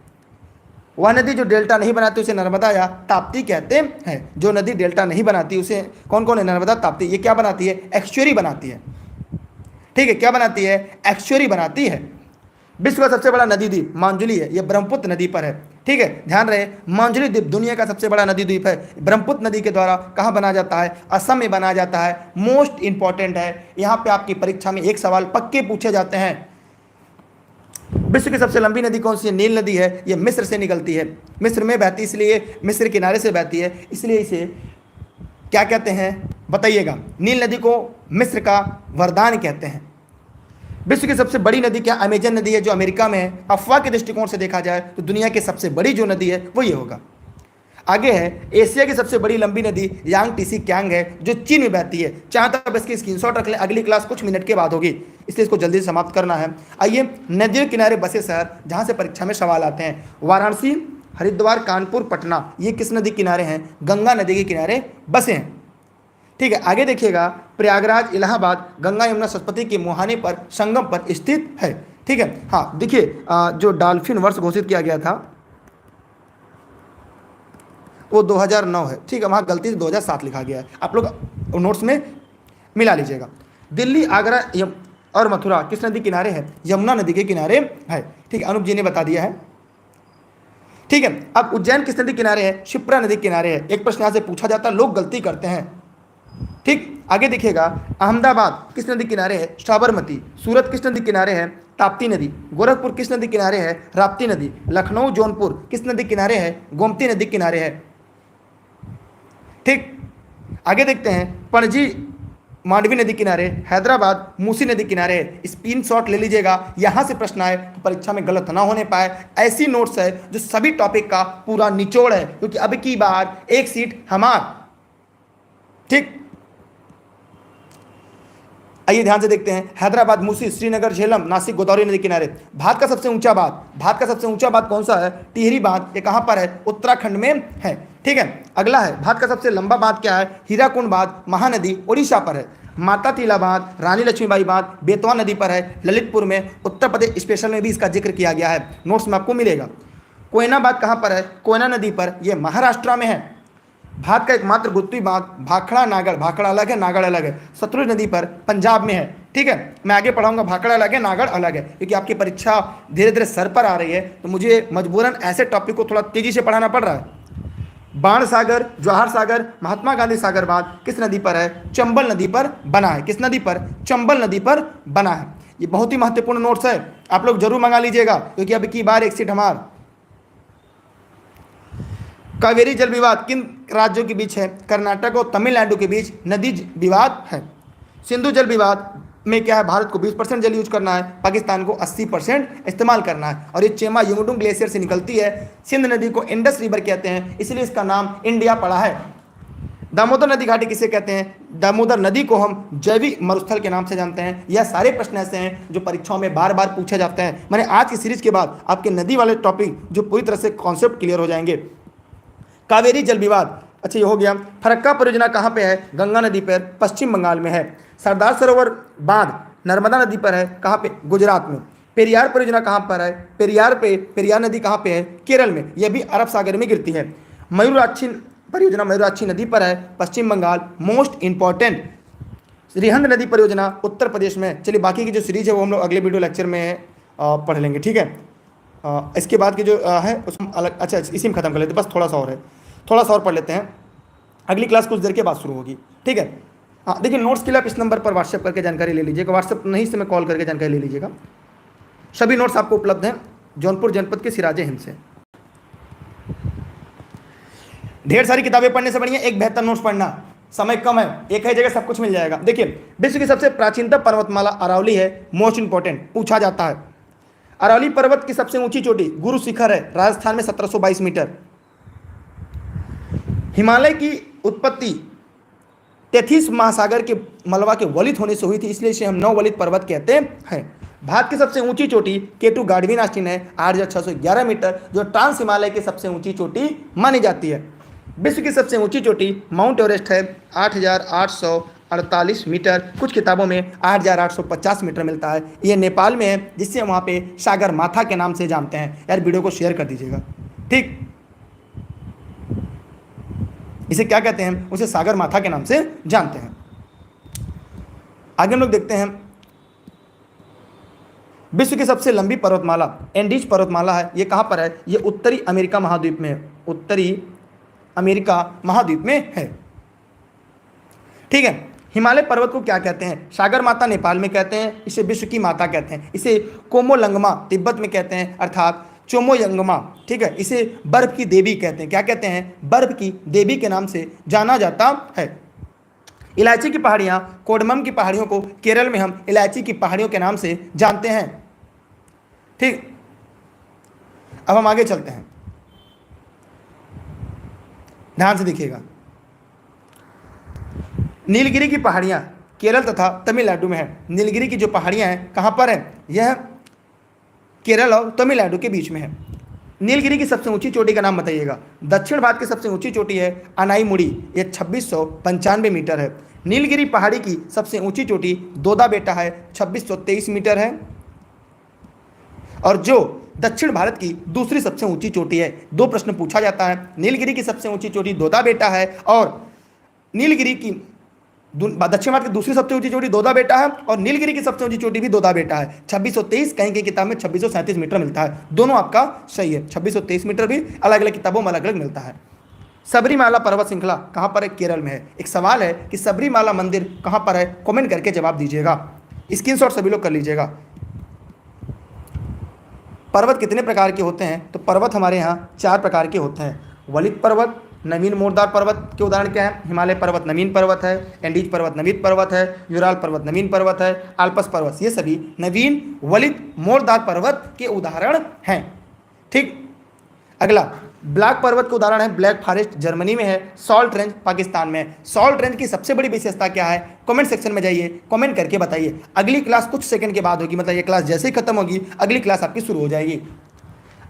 वह नदी जो डेल्टा नहीं बनाती उसे नर्मदा या ताप्ती कहते हैं। जो नदी डेल्टा नहीं बनाती उसे कौन कौन है, नर्मदा, ताप्ती। ये क्या बनाती है, एक्चुअरी बनाती है। ठीक है, क्या बनाती है, एक्चुअरी बनाती है। विश्व का सबसे बड़ा नदी द्वीप मांजुली है, यह ब्रह्मपुत्र नदी पर है। ठीक है, ध्यान रहे, मांजुली द्वीप दुनिया का सबसे बड़ा नदी द्वीप है। ब्रह्मपुत्र नदी के द्वारा कहाँ बनाया जाता है, असम में बनाया जाता है। मोस्ट इंपॉर्टेंट है, यहाँ पे आपकी परीक्षा में एक सवाल पक्के पूछे जाते हैं। विश्व की सबसे लंबी नदी कौन सी है, नील नदी है। यह मिस्र से निकलती है, मिस्र में बहती, इसलिए मिस्र किनारे से बहती है, इसलिए इसे क्या कहते हैं बताइएगा। नील नदी को मिस्र का वरदान कहते हैं। विश्व की सबसे बड़ी नदी क्या, अमेजन नदी है, जो अमेरिका में है। अफवाह के दृष्टिकोण से देखा जाए तो दुनिया की सबसे बड़ी जो नदी है वो ये होगा। आगे है, एशिया की सबसे बड़ी लंबी नदी यांग टीसी क्यांग है, जो चीन में बहती है। चाहे तो आप इसकी स्क्रीनशॉट रख लें, अगली क्लास कुछ मिनट के बाद होगी, इसलिए इसको जल्दी से समाप्त करना है। आइए, नदियों किनारे बसे शहर जहाँ से परीक्षा में सवाल आते हैं। वाराणसी, हरिद्वार, कानपुर, पटना, ये किस नदी किनारे हैं, गंगा नदी के किनारे बसे हैं। ठीक है, आगे देखिएगा, प्रयागराज, इलाहाबाद, गंगा यमुना सरस्वती के मुहाने पर, संगम पर स्थित है। ठीक है, हाँ देखिए, जो डॉल्फिन वर्ष घोषित किया गया था वो 2009 है। ठीक है, वहाँ गलती से 2007 लिखा गया है, आप लोग नोट्स में मिला लीजिएगा। दिल्ली, आगरा और मथुरा किस नदी किनारे है, यमुना नदी के किनारे है। ठीक है, अनूप जी ने बता दिया है। ठीक है, अब उज्जैन किस नदी किनारे है, शिप्रा नदी किनारे है। एक प्रश्न यहाँ से पूछा जाता है, लोग गलती करते हैं। ठीक, आगे देखिएगा, अहमदाबाद किस नदी किनारे है, साबरमती। सूरत किस नदी किनारे है, ताप्ती नदी। गोरखपुर किस नदी किनारे है, राप्ती नदी। लखनऊ, जौनपुर किस नदी किनारे है, गोमती नदी किनारे है। ठीक, आगे देखते हैं, पणजी मांडवी नदी किनारे, हैदराबाद मूसी नदी किनारे है। स्क्रीनशॉट ले लीजिएगा, यहाँ से प्रश्न आए तो परीक्षा में गलत ना होने पाए, ऐसी नोट्स है जो सभी टॉपिक का पूरा निचोड़ है, क्योंकि अब की बार एक सीट हमार। ठीक, आइए ध्यान से देखते हैं, हैदराबाद, मूसी, श्रीनगर, झेलम, नासिक, गोदावरी नदी किनारे। भारत का सबसे ऊंचा बांध, भारत का सबसे ऊंचा बांध कौन सा है, टिहरी बांध। ये कहां पर है, उत्तराखंड में है। ठीक है, अगला है, भारत का सबसे लंबा बांध क्या है, हीराकुंड बांध, महानदी, उड़ीसा पर है। माता तिला बांध, रानी लक्ष्मीबाई बांध, बेतवा नदी पर है, ललितपुर में। उत्तर प्रदेश स्पेशल में भी इसका जिक्र किया गया है, नोट्स में आपको मिलेगा। कोयना बांध कहां पर है, कोयना नदी पर, यह महाराष्ट्र में है। भारत का एकमात्र गुत्ती बांध भाखड़ा नागड़, भाखड़ा अलग है, नागड़ अलग है, सतलुज नदी पर, पंजाब में है। ठीक है, मैं आगे पढ़ाऊंगा, भाखड़ा अलग है, नागड़ अलग है, क्योंकि आपकी परीक्षा धीरे धीरे सर पर आ रही है, तो मुझे मजबूरन ऐसे टॉपिक को थोड़ा तेजी से पढ़ाना पड़ रहा है। बाण सागर, जवाहर सागर, महात्मा गांधी सागर बांध किस नदी पर है, चंबल नदी पर बना है। किस नदी पर, चंबल नदी पर बना है। ये बहुत ही महत्वपूर्ण नोट्स है, आप लोग जरूर मंगा लीजिएगा, क्योंकि अब की बार एक सीट हमार। कावेरी जल विवाद किन राज्यों के बीच है, कर्नाटक और तमिलनाडु के बीच नदी विवाद है। सिंधु जल विवाद में क्या है, भारत को 20% जल यूज करना है, पाकिस्तान को 80% इस्तेमाल करना है। और ये चेमा युंगडुंग ग्लेशियर से निकलती है। सिंध नदी को इंडस रिवर कहते हैं, इसलिए इसका नाम इंडिया पड़ा है। दामोदर नदी घाटी किसे कहते हैं, दामोदर नदी को हम जैविक मरुस्थल के नाम से जानते हैं। यह सारे प्रश्न ऐसे हैं जो परीक्षाओं में बार बार पूछे जाते हैं। मैंने आज की सीरीज के बाद आपके नदी वाले टॉपिक जो पूरी तरह से कॉन्सेप्ट क्लियर हो जाएंगे। कावेरी जल विवाद, अच्छा ये हो गया। फरक्का परियोजना कहाँ पे है, गंगा नदी पर, पश्चिम बंगाल में है। सरदार सरोवर बांध नर्मदा नदी पर है, कहाँ पे, गुजरात में। पेरियार परियोजना कहाँ पर है, पेरियार नदी कहाँ पे है, केरल में, यह भी अरब सागर में गिरती है। मयूराक्षी परियोजना मयूराक्षी नदी पर है, पश्चिम बंगाल, मोस्ट इंपॉर्टेंट। रिहंद नदी परियोजना उत्तर प्रदेश में। चलिए बाकी की जो सीरीज है वो हम लोग अगले वीडियो लेक्चर में पढ़ लेंगे, ठीक है। इसके बाद की जो है उसमें अलग, अच्छा इसी में ख़त्म कर लेते हैं, बस थोड़ा सा और है, थोड़ा सा और पढ़ लेते हैं। अगली क्लास कुछ देर के बाद शुरू होगी, ठीक है। हाँ देखिए, नोट्स के लिए आप इस नंबर पर व्हाट्सएप करके जानकारी ले लीजिएगा, व्हाट्सएप नहीं से मैं कॉल करके जानकारी ले लीजिएगा। सभी नोट्स आपको उपलब्ध हैं जौनपुर जनपद के सिराजे हिंद से। ढेर सारी किताबें पढ़ने से बढ़िया एक बेहतर नोट्स पढ़ना, समय कम है, एक ही जगह सब कुछ मिल जाएगा। देखिए, विश्व की सबसे प्राचीनतम पर्वतमाला अरावली है, मोस्ट इंपॉर्टेंट पूछा जाता है। अरावली पर्वत की सबसे ऊंची चोटी गुरु शिखर है, राजस्थान में 1722 मीटर। हिमालय की उत्पत्ति तेथिस महासागर के मलबा के वलित होने से हुई थी, इसलिए इसे हम नववलित पर्वत कहते हैं। भारत की सबसे ऊंची चोटी केटू गाढ़वी आस्टीन है, 8611 मीटर, जो ट्रांस हिमालय की सबसे ऊंची चोटी मानी जाती है। विश्व की सबसे ऊंची चोटी माउंट एवरेस्ट है, 8848 मीटर, कुछ किताबों में 8850 मीटर मिलता है। ये नेपाल में है, जिससे वहाँ पे सागर माथा के नाम से जानते हैं। यार वीडियो को शेयर कर दीजिएगा, ठीक। इसे क्या कहते हैं, उसे सागर माथा के नाम से जानते हैं। आगे हम लोग देखते हैं विश्व की सबसे लंबी पर्वतमाला एंडीज पर्वतमाला है। ये कहाँ पर है, ये उत्तरी अमेरिका महाद्वीप में है, उत्तरी अमेरिका महाद्वीप में है, ठीक है। हिमालय पर्वत को क्या कहते हैं, सागर माता नेपाल में कहते हैं, इसे विश्व की माता कहते हैं। इसे कोमोलंगमा तिब्बत में कहते हैं, अर्थात चोमोयंगमा, ठीक है। इसे बर्फ की देवी कहते हैं, क्या कहते हैं, बर्फ की देवी के नाम से जाना जाता है। इलायची की पहाड़ियाँ, कोडमम की पहाड़ियों को केरल में हम इलायची की पहाड़ियों के नाम से जानते हैं, ठीक। अब हम आगे चलते हैं, ध्यान से देखिएगा। नीलगिरी की पहाड़ियाँ केरल तथा तमिलनाडु में है। नीलगिरी की जो पहाड़ियाँ हैं कहाँ पर है, यह केरल और तमिलनाडु के बीच में है। नीलगिरी की सबसे ऊंची चोटी का नाम बताइएगा। दक्षिण भारत की सबसे ऊंची चोटी है अनाईमुड़ी, यह 2695 मीटर है। नीलगिरी पहाड़ी की सबसे ऊंची चोटी दोदा बेटा है, 2623 मीटर है। और जो दक्षिण भारत की दूसरी सबसे ऊंची चोटी है, दो प्रश्न पूछा जाता है। नीलगिरी की सबसे ऊंची चोटी दोदा बेटा है, और नीलगिरी की दक्षिण भारत की दूसरी सबसे ऊंची चोटी दोदा बेटा है, और नीलगिरी की सबसे ऊंची चोटी भी दोदा बेटा है। 2623, कहीं की किताब में 2637 मीटर मिलता है। दोनों आपका सही है, 2623 मीटर भी अलग अलग किताबों में अलग अलग मिलता है। सबरीमाला पर्वत श्रृंखला कहाँ पर है, केरल में है। एक सवाल है कि सबरीमाला मंदिर कहाँ पर है, कमेंट करके जवाब दीजिएगा, स्क्रीनशॉट सभी लोग कर लीजिएगा। पर्वत कितने प्रकार के होते हैं, तो पर्वत हमारे यहाँ 4 प्रकार के होते हैं। वलित पर्वत, नवीन मोरदार पर्वत के उदाहरण क्या है, हिमालय पर्वत नवीन पर्वत है, एंडीज पर्वत नवीन पर्वत है, यूराल पर्वत नवीन पर्वत है, आल्पस पर्वत, ये सभी नवीन वलित मोरदार पर्वत के उदाहरण हैं, ठीक। अगला ब्लैक पर्वत का उदाहरण है ब्लैक फॉरेस्ट, जर्मनी में है। सॉल्ट रेंज पाकिस्तान में है। सॉल्ट रेंज की सबसे बड़ी विशेषता क्या है, कमेंट सेक्शन में जाइए, कमेंट करके बताइए। अगली क्लास कुछ सेकंड के बाद होगी, मतलब ये क्लास जैसे ही खत्म होगी अगली क्लास आपकी शुरू हो जाएगी।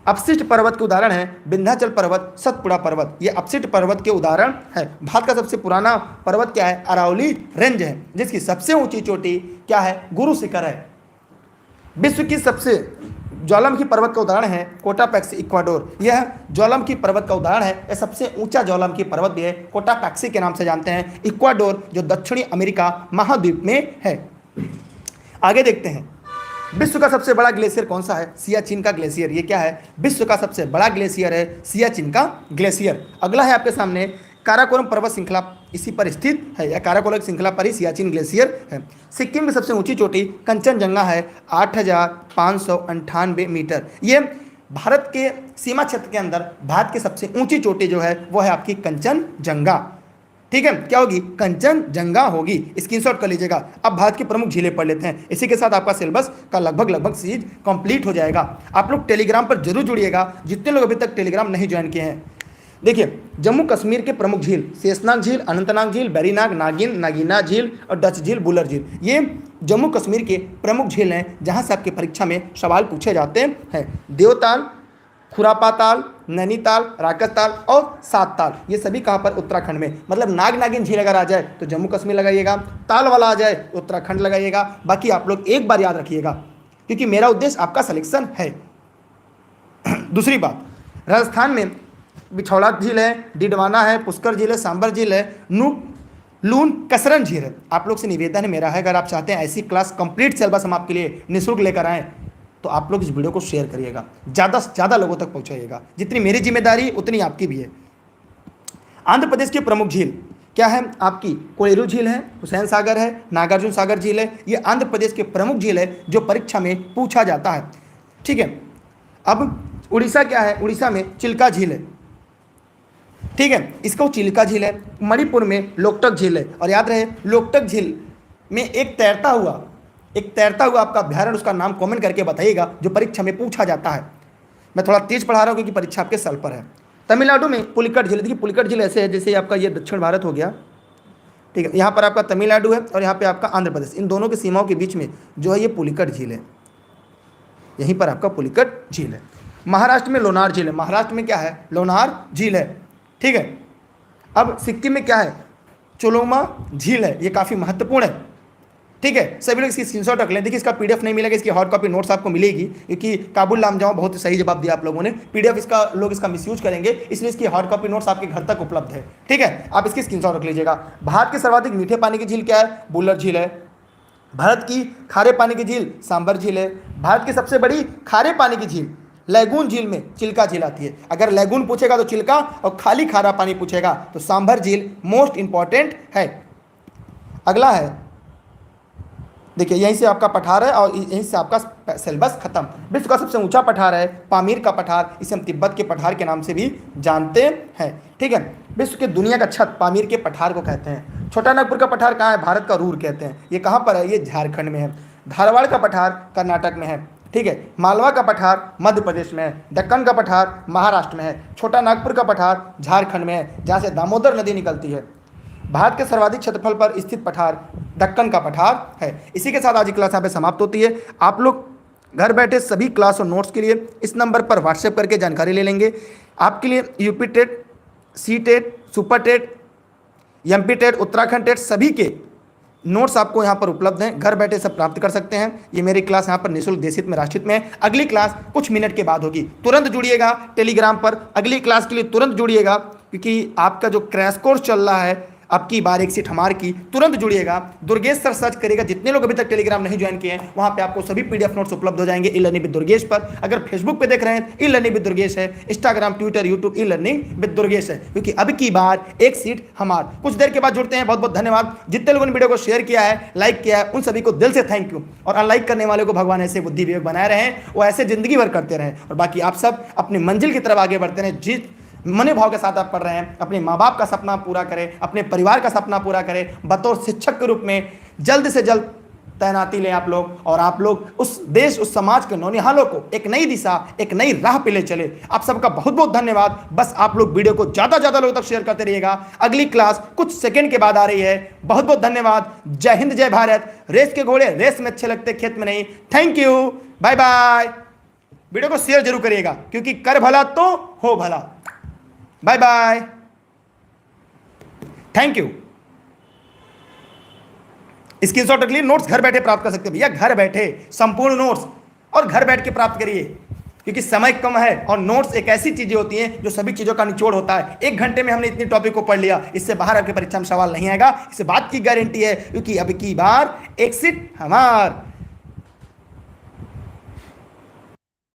अपशिष्ट पर्वत के उदाहरण है विंध्याचल पर्वत, सतपुड़ा पर्वत, ये अपशिष्ट पर्वत के उदाहरण है। भारत का सबसे पुराना पर्वत क्या है, अरावली रेंज है, जिसकी सबसे ऊंची चोटी क्या है, गुरु शिखर है। विश्व की सबसे ज्वालामुखी पर्वत का उदाहरण है कोटापैक्सी, इक्वाडोर, यह ज्वालामुखी पर्वत का उदाहरण है। यह सबसे ऊंचा ज्वालामुखी पर्वत भी है, कोटापैक्सी के नाम से जानते हैं। इक्वाडोर जो दक्षिणी अमेरिका महाद्वीप में है। आगे देखते हैं, विश्व का सबसे बड़ा ग्लेशियर कौन सा है, सियाचिन का ग्लेशियर। ये क्या है, विश्व का सबसे बड़ा ग्लेशियर है सियाचिन का ग्लेशियर। अगला है आपके सामने काराकोरम पर्वत श्रृंखला, इसी पर स्थित है, या काराकोरम श्रृंखला पर ही सियाचिन ग्लेशियर है। सिक्किम की सबसे ऊंची चोटी कंचनजंगा है, 8598 मीटर। ये भारत के सीमा क्षेत्र के अंदर भारत की सबसे ऊंची चोटी जो है वो है आपकी कंचनजंगा, ठीक है। क्या होगी, कंचनजंगा होगी, स्क्रीनशॉट कर लीजिएगा। अब भारत की प्रमुख झीलें पढ़ लेते हैं, इसी के साथ आपका सिलेबस का लगभग सीरीज कंप्लीट हो जाएगा। आप लोग टेलीग्राम पर जरूर जुड़िएगा, जितने लोग अभी तक टेलीग्राम नहीं ज्वाइन किए हैं। देखिए, जम्मू कश्मीर के प्रमुख झील शेषनाग झील, अनंतनाग झील, बैरीनाग, नागिन, नागीना झील और डच झील, बुलर झील, ये जम्मू कश्मीर के प्रमुख झील हैं जहां से आपकी परीक्षा में सवाल पूछे जाते हैं। देवताल, खुरापाताल, नैनीताल, राकसताल और सातताल, ये सभी कहाँ पर, उत्तराखंड में। मतलब नाग नागिन झील अगर आ जाए तो जम्मू कश्मीर लगाइएगा, ताल वाला आ जाए तो उत्तराखंड लगाइएगा। बाकी आप लोग एक बार याद रखिएगा, क्योंकि मेरा उद्देश्य आपका सिलेक्शन है। दूसरी बात, राजस्थान में बिछौड़ा झील है, डिडवाना है, पुष्कर झील है, सांबर झील है, लून कसरन झील है। आप लोग से निवेदन है मेरा है, अगर आप चाहते हैं ऐसी क्लास कंप्लीट सिलेबस हम आपके लिए निःशुल्क लेकर आएँ तो आप लोग इस वीडियो को शेयर करिएगा, ज़्यादा से ज़्यादा लोगों तक पहुँचाइएगा। जितनी मेरी जिम्मेदारी उतनी आपकी भी है। आंध्र प्रदेश की प्रमुख झील क्या है आपकी, कोयरू झील है, हुसैन सागर है, नागार्जुन सागर झील है। ये आंध्र प्रदेश के प्रमुख झील है जो परीक्षा में पूछा जाता है, ठीक है। अब उड़ीसा क्या है, उड़ीसा में चिल्का झील है, ठीक है, इसको चिल्का झील है। मणिपुर में लोकटक झील है, और याद रहे लोकटक झील में एक तैरता हुआ एक तैरता हुआ आपका अभ्यारण्य, उसका नाम कमेंट करके बताइएगा जो परीक्षा में पूछा जाता है। मैं थोड़ा तेज पढ़ा रहा हूँ क्योंकि परीक्षा आपके सर पर है। तमिलनाडु में पुलिकट झील, देखिए पुलिकट झील ऐसे है जैसे आपका ये दक्षिण भारत हो गया, ठीक है। यहाँ पर आपका तमिलनाडु है और यहाँ पे आपका आंध्र प्रदेश, इन दोनों की सीमाओं के बीच में जो है ये पुलिकट झील है, यहीं पर आपका पुलिकट झील है। महाराष्ट्र में लोनार झील है, महाराष्ट्र में क्या है, लोनार झील है, ठीक है। अब सिक्किम में क्या है, चोलोमा झील है, ये काफ़ी महत्वपूर्ण है, ठीक है। सभी लोग इसकी स्क्रीनशॉट रख लें। देखिए इसका पीडीएफ नहीं मिलेगा, इसकी हॉट कॉपी नोट्स आपको मिलेगी, क्योंकि काबुल लामजाओ बहुत सही जवाब दिया आप लोगों ने। पीडीएफ इसका लोग इसका मिसयूज करेंगे, इसलिए इसकी हॉट कॉपी नोट्स आपके घर तक उपलब्ध है, ठीक है। आप इसकी स्क्रीनशॉट रख लीजिएगा। भारत की सर्वाधिक मीठे पानी की झील क्या है, बुल्लर झील है। भारत की खारे पानी की झील सांबर झील है। भारत की सबसे बड़ी खारे पानी की झील लैगून झील में चिल्का झील आती है। अगर लैगून पूछेगा तो चिल्का, और खाली खारा पानी पूछेगा तो सांभर झील मोस्ट इंपॉर्टेंट है। अगला है, देखिए यहीं से आपका पठार है और यहीं से आपका सिलेबस खत्म। विश्व का सबसे ऊंचा पठार है पामीर का पठार, इसे हम तिब्बत के पठार के नाम से भी जानते हैं, ठीक है। विश्व के दुनिया का छत पामीर के पठार को कहते हैं। छोटा नागपुर का पठार कहाँ है, भारत का रूर कहते हैं। ये कहाँ पर है, ये झारखंड में है। धारवाड़ का पठार कर्नाटक में है, ठीक है। मालवा का पठार मध्य प्रदेश में है। दक्कन का पठार महाराष्ट्र में है। छोटा नागपुर का पठार झारखंड में है, जहाँ से दामोदर नदी निकलती है। भारत के सर्वाधिक क्षेत्रफल पर स्थित पठार दक्कन का पठार है। इसी के साथ आज की क्लास यहाँ पे समाप्त होती है। आप लोग घर बैठे सभी क्लास और नोट्स के लिए इस नंबर पर व्हाट्सएप करके जानकारी ले लेंगे। आपके लिए UP TET, C TET, super TET, MP TET, Uttarakhand TET सभी के नोट्स आपको यहाँ पर उपलब्ध हैं, घर बैठे सब प्राप्त कर सकते हैं। ये मेरी क्लास यहाँ पर निःशुल्क देशित में राष्ट्रित में है। अगली क्लास कुछ मिनट के बाद होगी, तुरंत जुड़िएगा टेलीग्राम पर। अगली क्लास के लिए तुरंत जुड़िएगा, क्योंकि आपका जो क्रैश कोर्स चल रहा है अब की बार एक सीट हमार की, तुरंत जुड़िएगा। दुर्गेश सर सर्च करेगा। जितने लोग अभी तक टेलीग्राम नहीं ज्वाइन किए हैं वहां पे आपको सभी पीडीएफ नोट्स उपलब्ध हो जाएंगे ई लर्निंग विद दुर्गेश पर। अगर फेसबुक पे देख रहे हैं ई लर्निंग विद दुर्गेश है, Instagram, Twitter, YouTube e learning with Durgesh है, क्योंकि अब की बार एक सीट हमार। कुछ देर के बाद जुड़ते हैं। बहुत बहुत धन्यवाद। जितने लोगों ने वीडियो को शेयर किया है, लाइक किया है, उन सभी को दिल से थैंक यू। और अनलाइक करने वाले को भगवान ऐसे बुद्धि विवेक बनाए रहे, वो ऐसे जिंदगी भर करते रहे। और बाकी आप सब अपनी मंजिल की तरफ आगे बढ़ते रहें। जिस मनोभाव के साथ आप पढ़ रहे हैं, अपने माँ बाप का सपना पूरा करें, अपने परिवार का सपना पूरा करें। बतौर शिक्षक के रूप में जल्द से जल्द तैनाती लें आप लोग, और आप लोग उस देश, उस समाज के नौनिहालों को एक नई दिशा, एक नई राह पे ले चले। आप सबका बहुत बहुत धन्यवाद। बस आप लोग वीडियो को ज़्यादा ज़्यादा लोगों तक शेयर करते रहिएगा। अगली क्लास कुछ सेकंड के बाद आ रही है। बहुत बहुत धन्यवाद। जय हिंद, जय भारत। रेस के घोड़े रेस में अच्छे लगते, खेत में नहीं। Thank you, bye bye. Video को शेयर जरूर करिएगा, क्योंकि कर भला तो हो भला। Bye bye, thank you. Screenshot रख लिए, नोट्स घर बैठे प्राप्त कर सकते हैं भैया, घर बैठे संपूर्ण नोट्स, और घर बैठ के प्राप्त करिए, क्योंकि समय कम है। और नोट्स एक ऐसी चीजें होती हैं जो सभी चीजों का निचोड़ होता है। एक घंटे में हमने इतनी टॉपिक को पढ़ लिया, इससे बाहर आपकी परीक्षा में सवाल नहीं आएगा, इससे बात की गारंटी है, क्योंकि अब की बार एक सीट हमार।